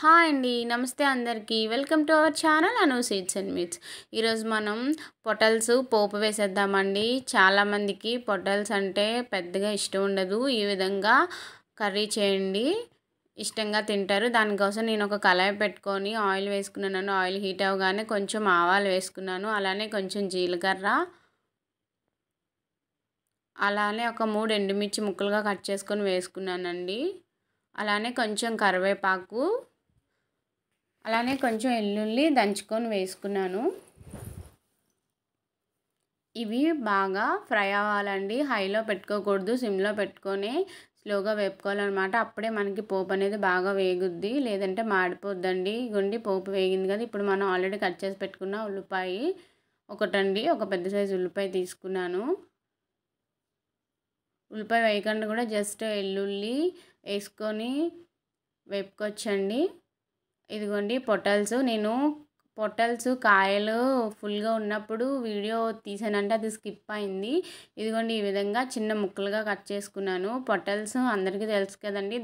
Hi అండి. నమస్తే అందరికీ. Welcome to our channel Anu seeds and meats. ఈరోజు మనం పొటల్స్ పోపు వేసేద్దామండి. చాలామందికి పొటల్స్ అంటే పెద్దగా ఇష్టం ఉండదు. ఈ విధంగా కర్రీ చేయండి, ఇష్టంగా తింటారు. దానికోసం నేను ఒక కళాయి పెట్టుకొని ఆయిల్ వేసుకున్నాను. ఆయిల్ హీట్ అవ్వగానే కొంచెం ఆవాలు వేసుకున్నాను, అలానే కొంచెం జీలకర్ర, అలానే ఒక 3 ఎండుమిర్చి ముక్కలుగా కట్ చేసుకొని వేసుకున్నానండి. అలానే కొంచెం కరివేపాకు, అలానే కొంచెం వెల్లుల్లి దంచుకొని వేసుకున్నాను. ఇవి బాగా ఫ్రై అవ్వాలండి. హైలో పెట్టుకోకూడదు, సిమ్లో పెట్టుకొని స్లోగా వేపుకోవాలన్నమాట. అప్పుడే మనకి పోపు అనేది బాగా వేగుద్ది, లేదంటే మాడిపోద్దండి. ఇగోండి పోపు వేగింది కదా. ఇప్పుడు మనం ఆల్రెడీ కట్ చేసి పెట్టుకున్న ఉల్లిపాయ ఒకటండి, ఒక పెద్ద సైజు ఉల్లిపాయ తీసుకున్నాను. ఉల్లిపాయ వేయకుండా కూడా జస్ట్ వెల్లుల్లి వేసుకొని వేపుకొచ్చండి. ఇదిగోండి పొటల్స్. నేను పొటల్స్ కాయలు ఫుల్గా ఉన్నప్పుడు వీడియో తీసానంటే అది స్కిప్ అయింది. ఇదిగోండి ఈ విధంగా చిన్న ముక్కలుగా కట్ చేసుకున్నాను. పొటల్స్ అందరికీ తెలుసు కదండి,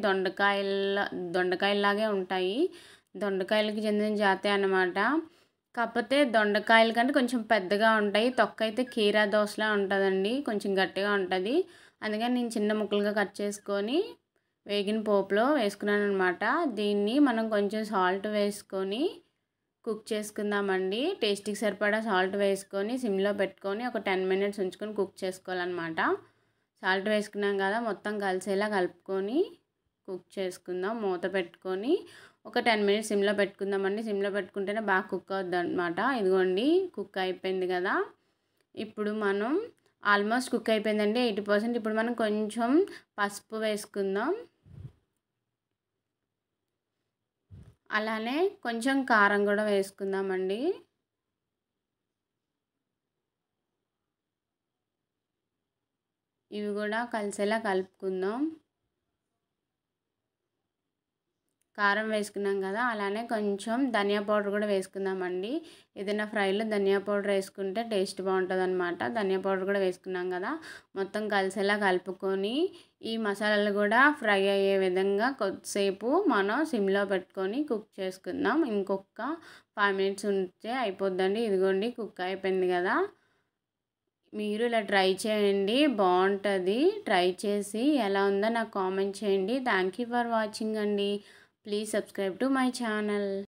దొండకాయల్లాగే ఉంటాయి. దొండకాయలకి చెందిన జాతే అన్నమాట. కాకపోతే దొండకాయల కంటే కొంచెం పెద్దగా ఉంటాయి. తొక్క అయితే కీరా దోసలా ఉంటుందండి, కొంచెం గట్టిగా ఉంటుంది. అందుకని నేను చిన్న ముక్కలుగా కట్ చేసుకొని వేగిన పోపులో వేసుకున్నాను అనమాట. దీన్ని మనం కొంచెం సాల్ట్ వేసుకొని కుక్ చేసుకుందామండి. టేస్ట్కి సరిపడా సాల్ట్ వేసుకొని సిమ్లో పెట్టుకొని ఒక 10 మినిట్స్ ఉంచుకొని కుక్ చేసుకోవాలన్నమాట. సాల్ట్ వేసుకున్నాం కదా, మొత్తం కలిసేలా కలుపుకొని కుక్ చేసుకుందాం. మూత పెట్టుకొని ఒక 10 మినిట్స్ సిమ్లో పెట్టుకుందామండి. సిమ్లో పెట్టుకుంటేనే బాగా కుక్ అవుద్ది అనమాట. ఇదిగోండి కుక్ అయిపోయింది కదా. ఇప్పుడు మనం ఆల్మోస్ట్ కుక్ అయిపోయిందండి, 80%. ఇప్పుడు మనం కొంచెం పసుపు వేసుకుందాం, అలానే కొంచెం కారం కూడా వేసుకుందామండి. ఇవి కూడా కలిసేలా కలుపుకుందాం. కారం వేసుకున్నాం కదా, అలానే కొంచెం ధనియా పౌడర్ కూడా వేసుకుందామండి. ఏదైనా ఫ్రైలో ధనియా పౌడర్ వేసుకుంటే టేస్ట్ బాగుంటుంది అనమాట. ధనియా పౌడర్ కూడా వేసుకున్నాం కదా, మొత్తం కలిసేలా కలుపుకొని ఈ మసాలాలు కూడా ఫ్రై అయ్యే విధంగా కొద్దిసేపు మనం సిమ్లో పెట్టుకొని కుక్ చేసుకుందాం. ఇంకొక 5 మినిట్స్ ఉంటే అయిపోద్దండి. ఇదిగోండి కుక్ అయిపోయింది కదా. మీరు ఇలా ట్రై చేయండి, బాగుంటుంది. ట్రై చేసి ఎలా ఉందో నాకు కామెంట్ చేయండి. థ్యాంక్ యూ ఫర్ వాచింగ్ అండి. Please subscribe to my channel.